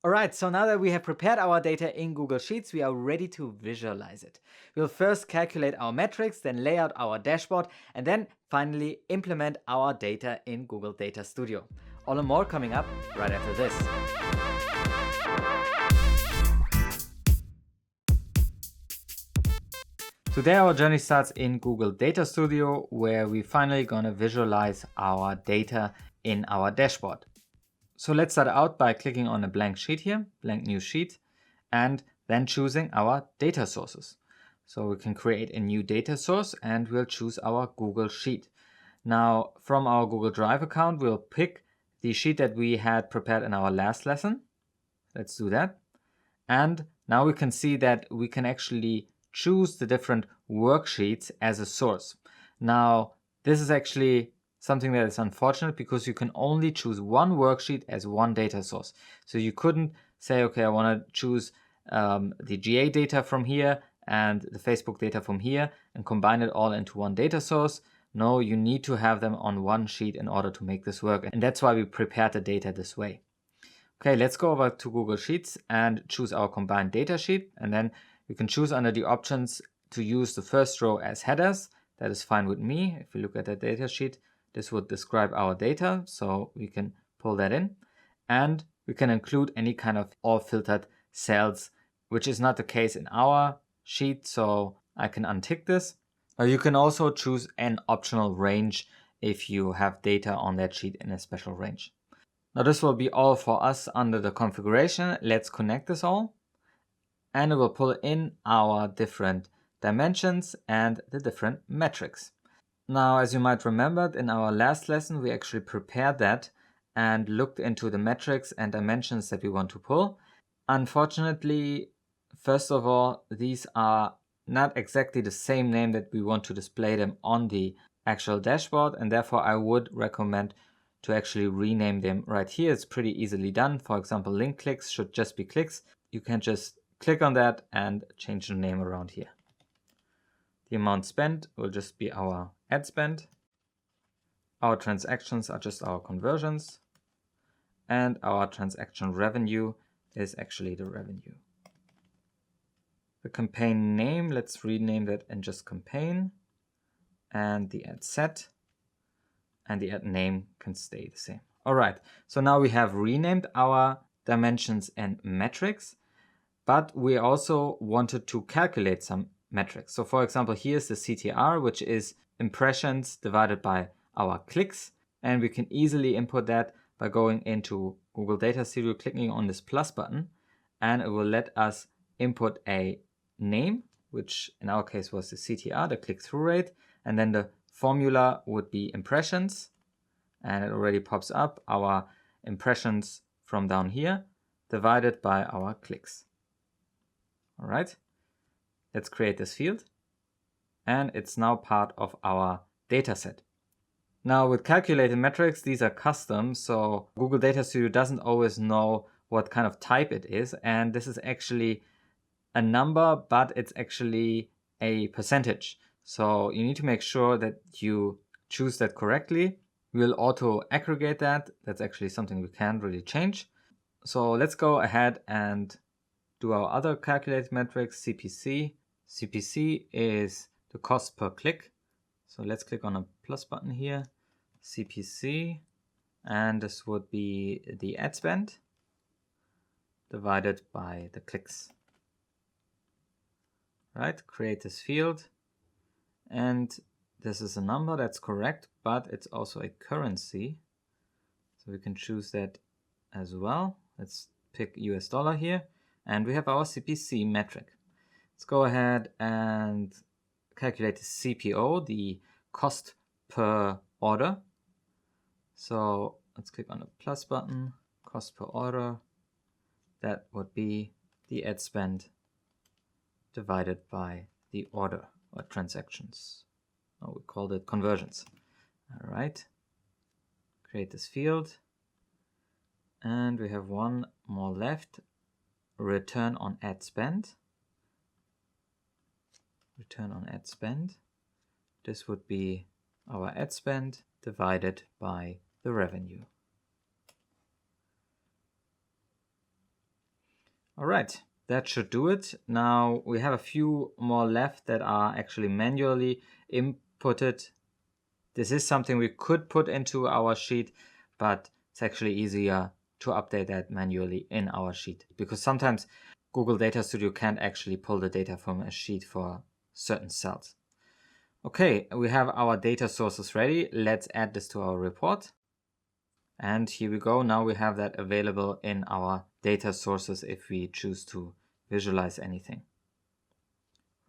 Alright, so now that we have prepared our data in Google Sheets, we are ready to visualize it. We'll first calculate our metrics, then lay out our dashboard, and then finally implement our data in Google Data Studio. All and more coming up right after this. Today our journey starts in Google Data Studio, where we're finally gonna visualize our data in our dashboard. So let's start out by clicking on a blank sheet here, blank new sheet, and then choosing our data sources. So we can create a new data source and we'll choose our Google Sheet. Now from our Google Drive account, we'll pick the sheet that we had prepared in our last lesson. Let's do that. And now we can see that we can actually choose the different worksheets as a source. Now, this is actually something that is unfortunate because you can only choose one worksheet as one data source. So you couldn't say, okay, I want to choose the GA data from here and the Facebook data from here and combine it all into one data source. No, you need to have them on one sheet in order to make this work. And that's why we prepared the data this way. Okay, let's go over to Google Sheets and choose our combined data sheet. And then we can choose under the options to use the first row as headers. That is fine with me. If you look at the data sheet, this would describe our data. So we can pull that in. And we can include any kind of all filtered cells, which is not the case in our sheet. So I can untick this. Or you can also choose an optional range if you have data on that sheet in a special range. Now this will be all for us under the configuration. Let's connect this all. And it will pull in our different dimensions and the different metrics. Now, as you might remember, in our last lesson, we actually prepared that and looked into the metrics and dimensions that we want to pull. Unfortunately, first of all, these are not exactly the same name that we want to display them on the actual dashboard, and therefore I would recommend to actually rename them right here. It's pretty easily done. For example, link clicks should just be clicks. You can just click on that and change the name around here. The amount spent will just be our ad spend. Our transactions are just our conversions. And our transaction revenue is actually the revenue. The campaign name, let's rename that and just campaign. And the ad set and the ad name can stay the same. All right, so now we have renamed our dimensions and metrics, but we also wanted to calculate some metrics. So for example, here's the CTR, which is impressions divided by our clicks. And we can easily input that by going into Google Data Studio, clicking on this plus button, and it will let us input a name, which in our case was the CTR, the click-through rate, and then the formula would be impressions, and it already pops up our impressions from down here divided by our clicks. All right, let's create this field, and it's now part of our data set. Now with calculated metrics, these are custom, so Google Data Studio doesn't always know what kind of type it is, and this is actually a number, but it's actually a percentage. So you need to make sure that you choose that correctly. We'll auto aggregate that. That's actually something we can't really change. So let's go ahead and do our other calculated metrics, CPC. CPC is the cost per click. So let's click on a plus button here, CPC, and this would be the ad spend divided by the clicks. Right, create this field, and this is a number, that's correct, but it's also a currency. So we can choose that as well. Let's pick US dollar here, and we have our CPC metric. Let's go ahead and calculate the CPO, the cost per order. So let's click on the plus button, cost per order. That would be the ad spend divided by the order or transactions. Oh, we called it conversions. All right, create this field. And we have one more left, return on ad spend. Return on ad spend. This would be our ad spend divided by the revenue. All right, that should do it. Now we have a few more left that are actually manually inputted. This is something we could put into our sheet, but it's actually easier to update that manually in our sheet, because sometimes Google Data Studio can't actually pull the data from a sheet for certain cells. Okay, we have our data sources ready. Let's add this to our report. And here we go. Now we have that available in our data sources if we choose to visualize anything.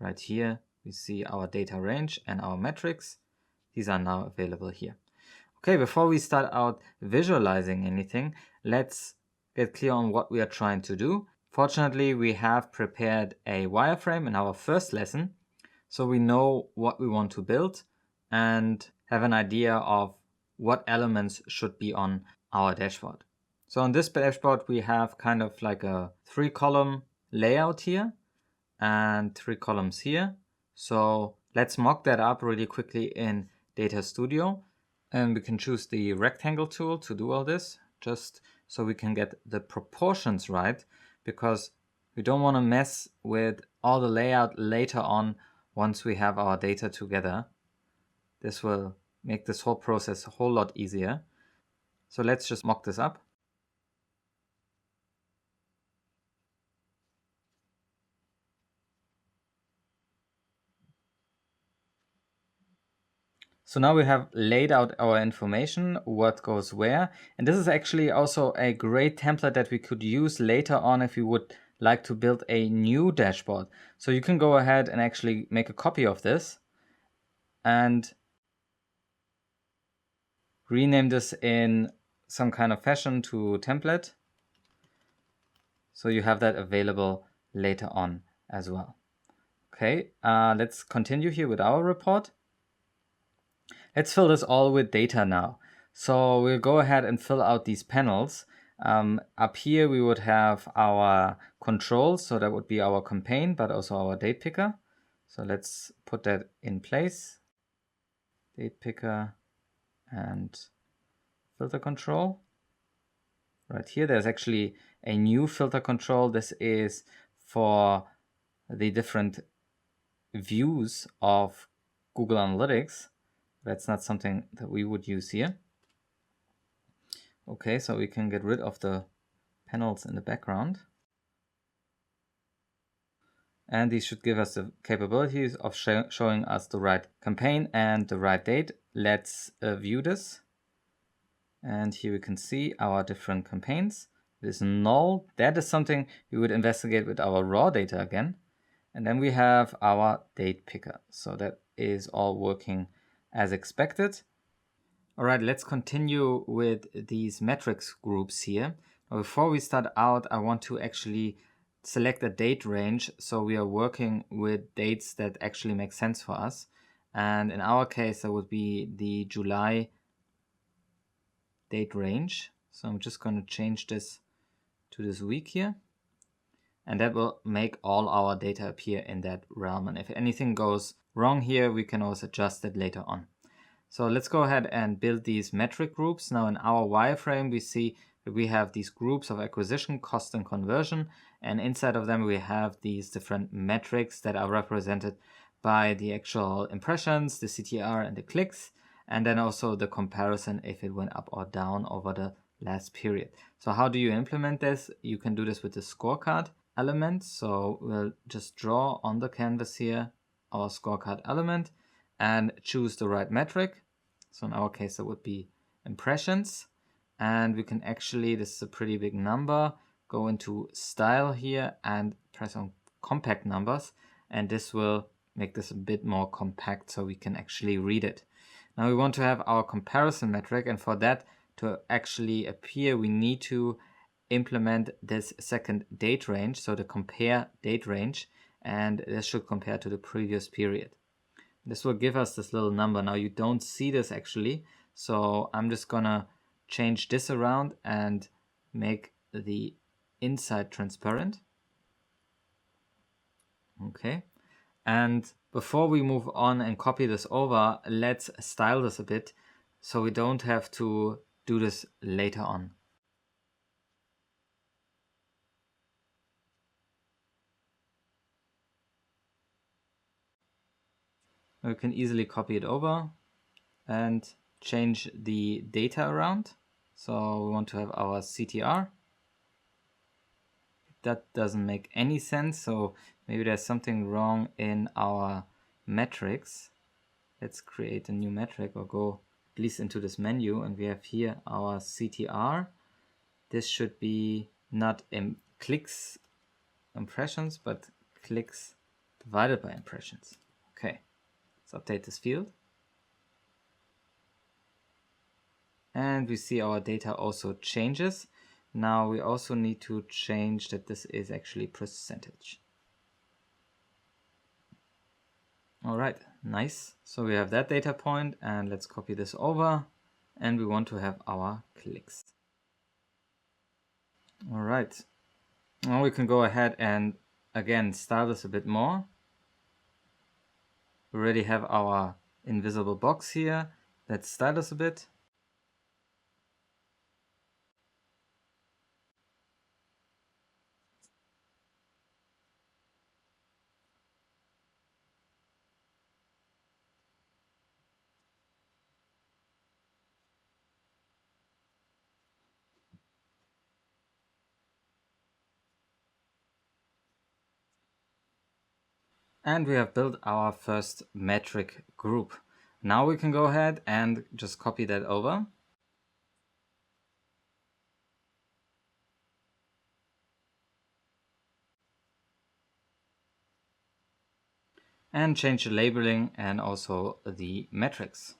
Right here, we see our data range and our metrics. These are now available here. Okay, before we start out visualizing anything, let's get clear on what we are trying to do. Fortunately, we have prepared a wireframe in our first lesson, so we know what we want to build and have an idea of what elements should be on our dashboard. So on this dashboard, we have kind of like a 3-column layout here and 3 columns here. So let's mock that up really quickly in Data Studio. And we can choose the rectangle tool to do all this, just so we can get the proportions right, because we don't want to mess with all the layout later on once we have our data together. This will make this whole process a whole lot easier. So let's just mock this up. So now we have laid out our information, what goes where. And this is actually also a great template that we could use later on if we would like to build a new dashboard. So you can go ahead and actually make a copy of this and rename this in some kind of fashion to template. So you have that available later on as well. Okay, let's continue here with our report. Let's fill this all with data now. So we'll go ahead and fill out these panels. Up here we would have our controls, so that would be our campaign, but also our date picker. So let's put that in place. Date picker and filter control. Right here, there's actually a new filter control. This is for the different views of Google Analytics. That's not something that we would use here. Okay, so we can get rid of the panels in the background. And these should give us the capabilities of showing us the right campaign and the right date. Let's view this. And here we can see our different campaigns. This null, that is something we would investigate with our raw data again. And then we have our date picker. So that is all working as expected. All right, let's continue with these metrics groups here. Now, before we start out, I want to actually select a date range. So we are working with dates that actually make sense for us. And in our case, that would be the July date range. So I'm just going to change this to this week here. And that will make all our data appear in that realm. And if anything goes wrong here, we can also adjust it later on. So let's go ahead and build these metric groups. Now in our wireframe, we see that we have these groups of acquisition, cost, and conversion. And inside of them, we have these different metrics that are represented by the actual impressions, the CTR, and the clicks, and then also the comparison if it went up or down over the last period. So how do you implement this? You can do this with the scorecard element. So we'll just draw on the canvas here our scorecard element and choose the right metric. So in our case, that would be impressions. And we can actually, this is a pretty big number, go into style here and press on compact numbers. And this will make this a bit more compact so we can actually read it. Now we want to have our comparison metric, and for that to actually appear, we need to implement this second date range, so the compare date range, and this should compare to the previous period. This will give us this little number. Now you don't see this actually, so I'm just gonna change this around and make the inside transparent. Okay, and before we move on and copy this over, let's style this a bit so we don't have to do this later on. We can easily copy it over and change the data around. So we want to have our CTR. That doesn't make any sense, so maybe there's something wrong in our metrics. Let's create a new metric or go at least into this menu, and we have here our CTR. This should be not clicks impressions, but clicks divided by impressions. Okay, let's update this field. And we see our data also changes. Now we also need to change that this is actually percentage. All right, nice. So we have that data point, and let's copy this over, and we want to have our clicks. All right, now we can go ahead and again style this a bit more. We already have our invisible box here. Let's style this a bit. And we have built our first metric group. Now we can go ahead and just copy that over. And change the labeling and also the metrics.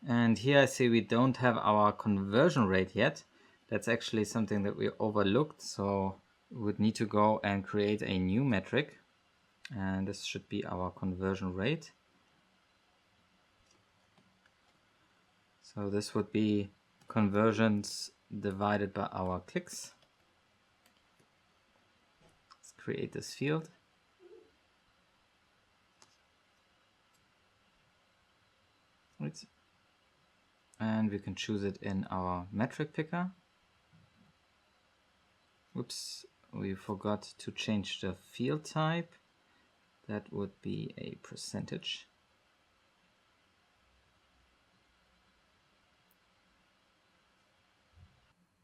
And here I see we don't have our conversion rate yet. That's actually something that we overlooked. So we would need to go and create a new metric. And this should be our conversion rate. So this would be conversions divided by our clicks. Let's create this field. Right. And we can choose it in our metric picker. Oops, we forgot to change the field type. That would be a percentage.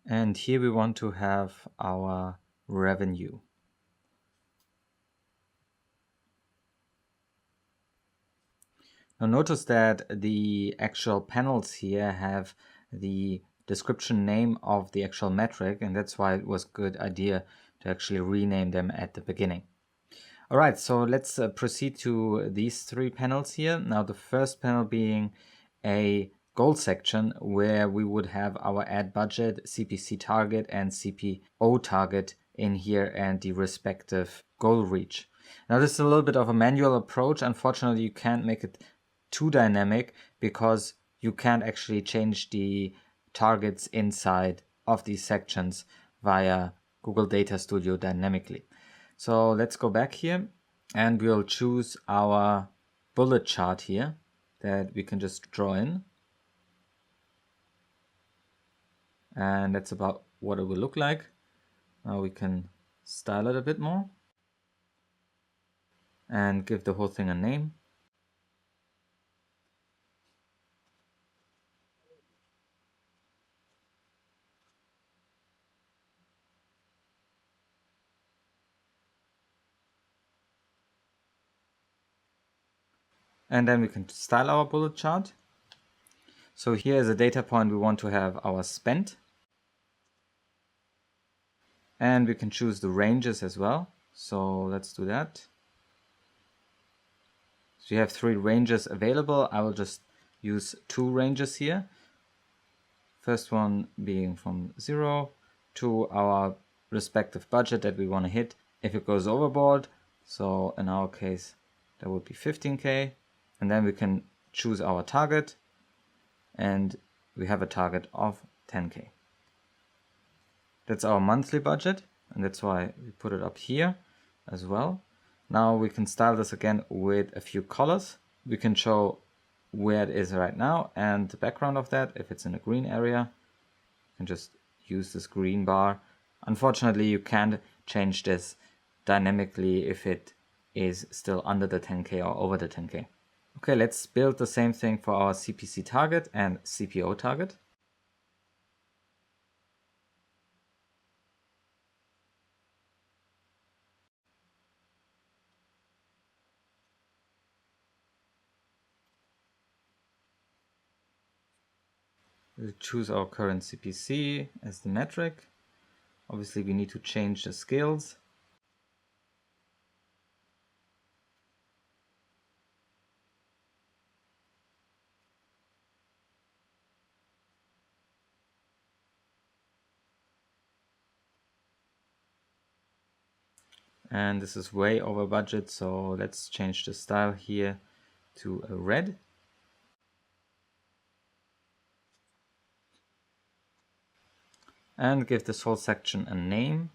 And here we want to have our revenue. Now notice that the actual panels here have the description name of the actual metric, and that's why it was a good idea to actually rename them at the beginning. All right, so let's proceed to these three panels here. Now the first panel being a goal section where we would have our ad budget, CPC target and CPO target in here and the respective goal reach. Now this is a little bit of a manual approach. Unfortunately, you can't make it too dynamic because you can't actually change the targets inside of these sections via Google Data Studio dynamically. So let's go back here and we'll choose our bullet chart here that we can just draw in. And that's about what it will look like. Now we can style it a bit more and give the whole thing a name. And then we can style our bullet chart. So here is a data point we want to have our spend. And we can choose the ranges as well. So let's do that. So you have three ranges available. I will just use two ranges here. First one being from 0 to our respective budget that we want to hit if it goes overboard. So in our case, that would be 15K. And then we can choose our target. And we have a target of 10K. That's our monthly budget, and that's why we put it up here as well. Now we can style this again with a few colors. We can show where it is right now and the background of that. If it's in a green area, you can just use this green bar. Unfortunately, you can't change this dynamically if it is still under the 10K or over the 10K. Okay, let's build the same thing for our CPC target and CPO target. We'll choose our current CPC as the metric. Obviously, we need to change the scales. And this is way over budget, so let's change the style here to a red. And give this whole section a name.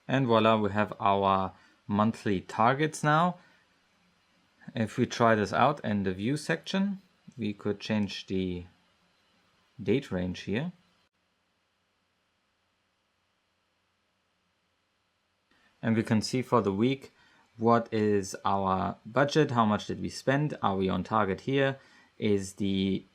And voila, we have our monthly targets now. If we try this out in the view section, we could change the date range here. And we can see for the week what is our budget, how much did we spend, are we on target here, is the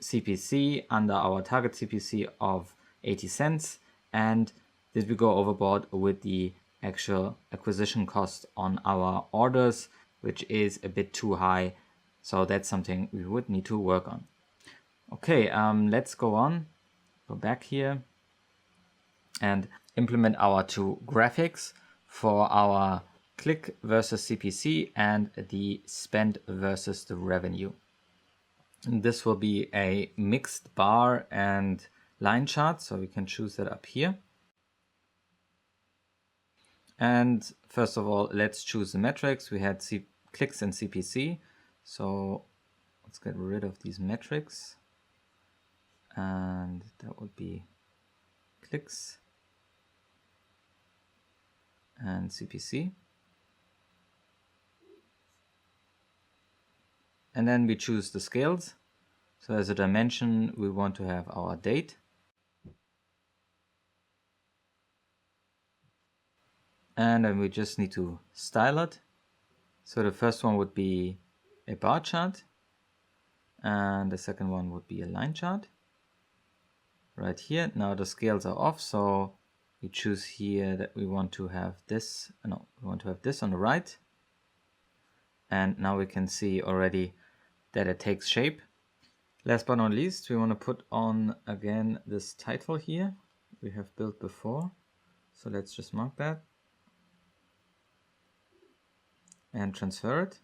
CPC under our target CPC of 80 cents, and did we go overboard with the actual acquisition cost on our orders, which is a bit too high. So that's something we would need to work on. Okay, let's go back here and implement our two graphics for our click versus CPC and the spend versus the revenue. And this will be a mixed bar and line chart, so we can choose that up here. And first of all, let's choose the metrics. We had clicks and CPC, so let's get rid of these metrics, and that would be clicks and CPC. And then we choose the scales. So as a dimension, we want to have our date. And then we just need to style it. So the first one would be a bar chart. And the second one would be a line chart. Right here. Now the scales are off, so we choose here that we want to have this. No, we want to have this on the right. And now we can see already that it takes shape. Last but not least, we want to put on again this title here we have built before. So let's just mark that and transfer it.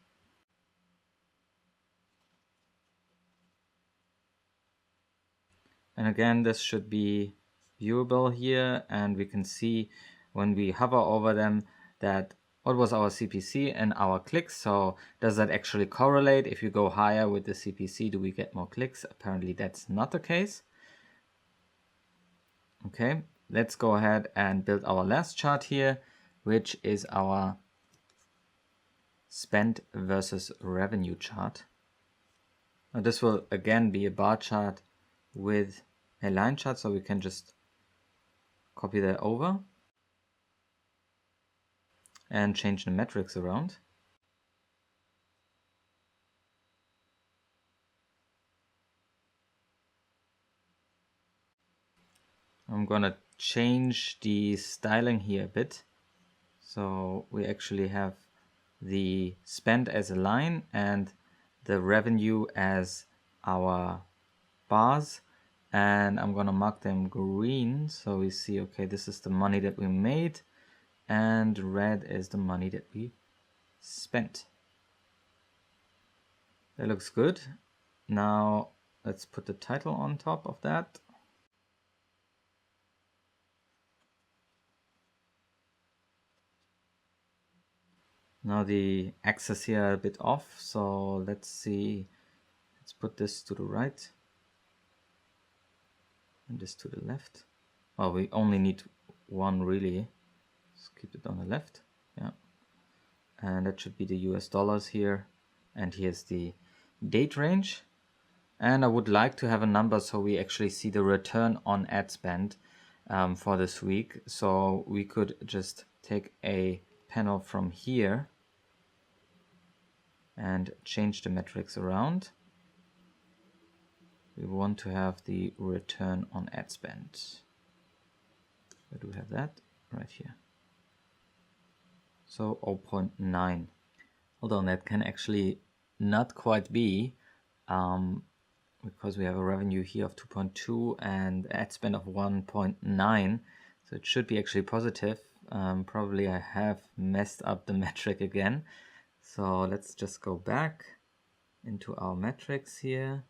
And again, this should be viewable here, and we can see when we hover over them that what was our CPC and our clicks. So does that actually correlate? If you go higher with the CPC, do we get more clicks? Apparently that's not the case. Okay, let's go ahead and build our last chart here, which is our spend versus revenue chart. Now this will again be a bar chart with a line chart, so we can just copy that over and change the metrics around. I'm gonna change the styling here a bit. So we actually have the spend as a line and the revenue as our bars. And I'm gonna mark them green so we see, okay, this is the money that we made, and red is the money that we spent. That looks good. Now let's put the title on top of that. Now the axes here are a bit off, so let's see. Let's put this to the right and this to the left. Well, we only need one really. Let's keep it on the left. Yeah. And that should be the US dollars here. And here's the date range. And I would like to have a number so we actually see the return on ad spend for this week. So we could just take a panel from here and change the metrics around. We want to have the return on ad spend. Where do we have that? Right here. So 0.9. Although that can actually not quite be, because we have a revenue here of 2.2 and ad spend of 1.9. So it should be actually positive. Probably I have messed up the metric again. So let's just go back into our metrics here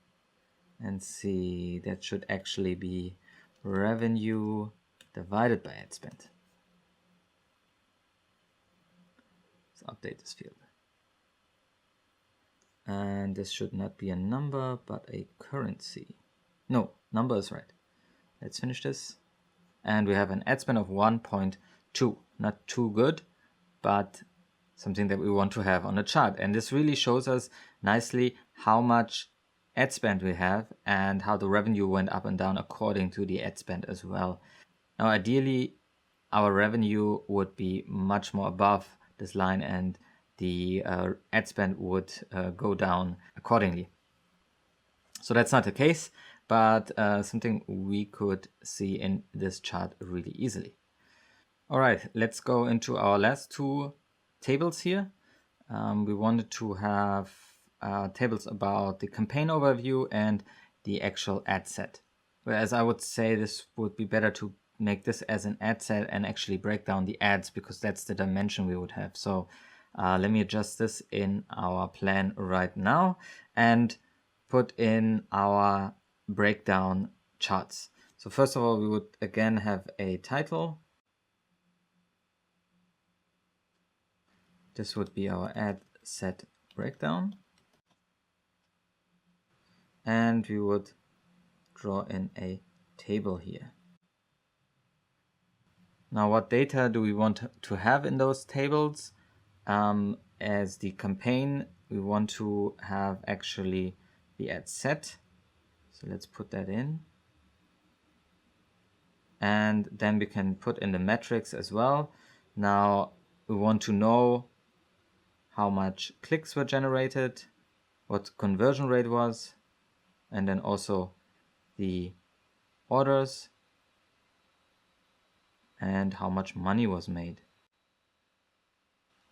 and see that should actually be revenue divided by ad spend. Let's update this field. And this should not be a number, but a currency. No, number is right. Let's finish this. And we have an ad spend of 1.2. Not too good, but something that we want to have on the chart. And this really shows us nicely how much ad spend we have and how the revenue went up and down according to the ad spend as well. Now, ideally, our revenue would be much more above this line and the ad spend would go down accordingly. So that's not the case, but something we could see in this chart really easily. All right, let's go into our last two tables here. We wanted to have tables about the campaign overview and the actual ad set. Whereas I would say this would be better to make this as an ad set and actually break down the ads, because that's the dimension we would have. So let me adjust this in our plan right now and put in our breakdown charts. So first of all, we would again have a title. This would be our ad set breakdown. And we would draw in a table here. Now, what data do we want to have in those tables? As the campaign, we want to have actually the ad set. So let's put that in. And then we can put in the metrics as well. Now, we want to know how much clicks were generated, what conversion rate was, and then also the orders and how much money was made.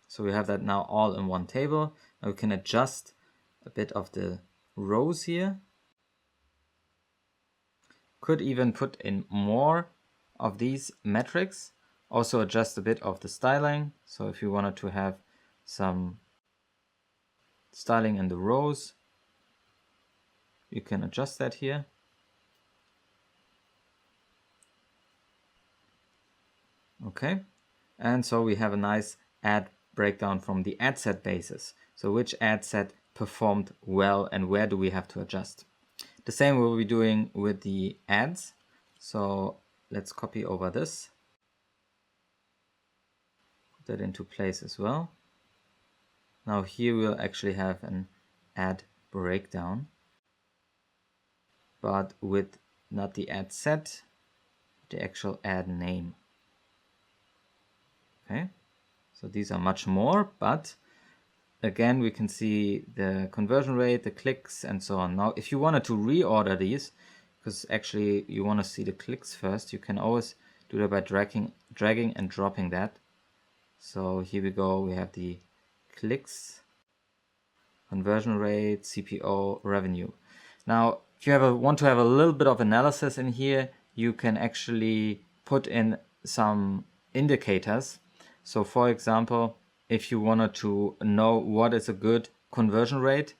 So we have that now all in one table. Now we can adjust a bit of the rows here. Could even put in more of these metrics. Also adjust a bit of the styling. So if you wanted to have some styling in the rows, you can adjust that here. Okay, and so we have a nice ad breakdown from the ad set basis. So which ad set performed well and where do we have to adjust? The same we'll be doing with the ads. So let's copy over this. Put that into place as well. Now here we'll actually have an ad breakdown, but with not the ad set, the actual ad name. Okay, so these are much more, but again, we can see the conversion rate, the clicks, and so on. Now, if you wanted to reorder these, because actually you want to see the clicks first, you can always do that by dragging and dropping that. So here we go, we have the clicks, conversion rate, CPO, revenue. Now, if you want to have a little bit of analysis in here, you can actually put in some indicators. So for example, if you wanted to know what is a good conversion rate,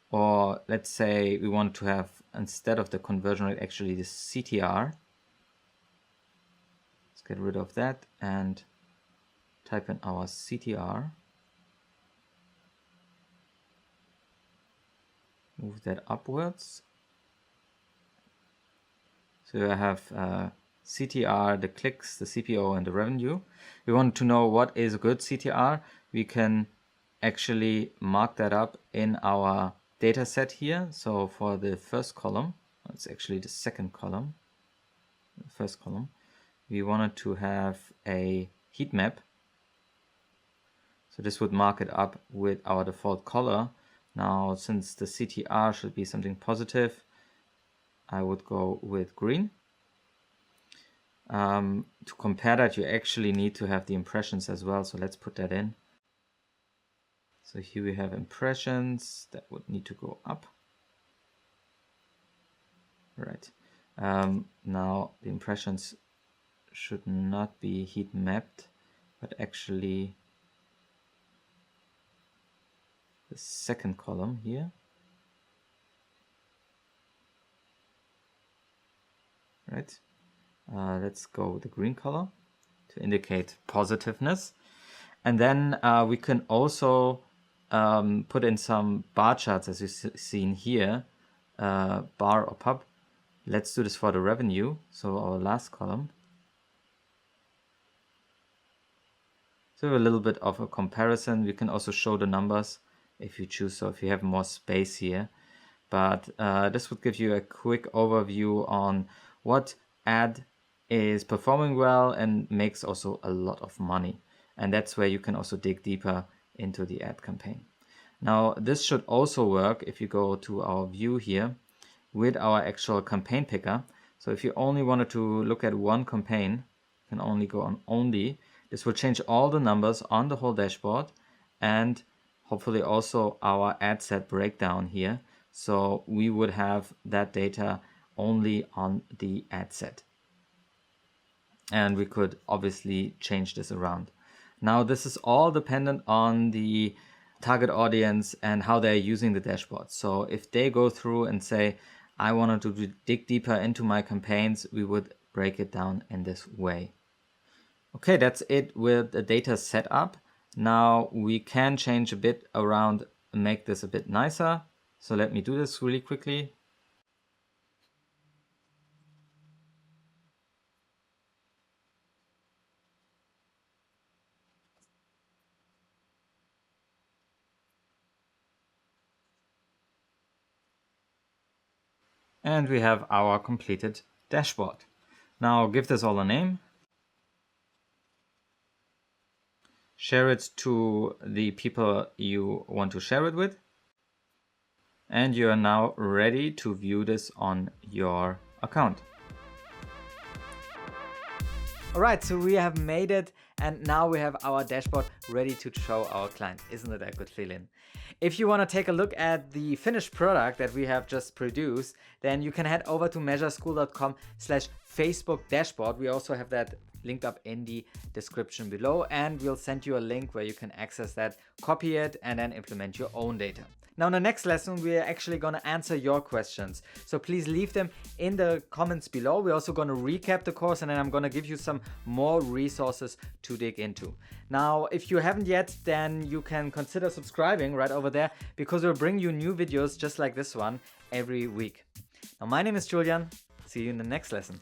or let's say we want to have instead of the conversion rate, actually the CTR. Let's get rid of that and type in our CTR. Move that upwards. So I have CTR, the clicks, the CPO, and the revenue. We want to know what is a good CTR. We can actually mark that up in our data set here. So for the first column, it's actually the second column, the first column, we wanted to have a heat map. So this would mark it up with our default color. Now, since the CTR should be something positive, I would go with green. To compare that, you actually need to have the impressions as well. So let's put that in. So here we have impressions that would need to go up. Right. Now the impressions should not be heat mapped, but actually the second column here. Right. Let's go with the green color to indicate positiveness. And then we can also put in some bar charts, as you've seen here, bar or pub. Let's do this for the revenue. So our last column. So a little bit of a comparison. We can also show the numbers if you choose, so if you have more space here. But this would give you a quick overview on what ad is performing well and makes also a lot of money. And that's where you can also dig deeper into the ad campaign. Now, this should also work if you go to our view here with our actual campaign picker. So if you only wanted to look at one campaign, you can only go on only. This will change all the numbers on the whole dashboard and hopefully also our ad set breakdown here. So we would have that data only on the ad set. And we could obviously change this around. Now, this is all dependent on the target audience and how they're using the dashboard. So if they go through and say, I wanted to dig deeper into my campaigns, we would break it down in this way. Okay, that's it with the data setup. Now we can change a bit around and make this a bit nicer. So let me do this really quickly. And we have our completed dashboard. Now give this all a name. Share it to the people you want to share it with. And you are now ready to view this on your account. All right, so we have made it, and now we have our dashboard ready to show our client. Isn't it a good feeling? If you want to take a look at the finished product that we have just produced, then you can head over to measureschool.com/Facebook dashboard. We also have that linked up in the description below, and we'll send you a link where you can access that, copy it, and then implement your own data. Now in the next lesson, we're actually going to answer your questions. So please leave them in the comments below. We're also going to recap the course, and then I'm going to give you some more resources to dig into. Now, if you haven't yet, then you can consider subscribing right over there, because we'll bring you new videos just like this one every week. Now, my name is Julian. See you in the next lesson.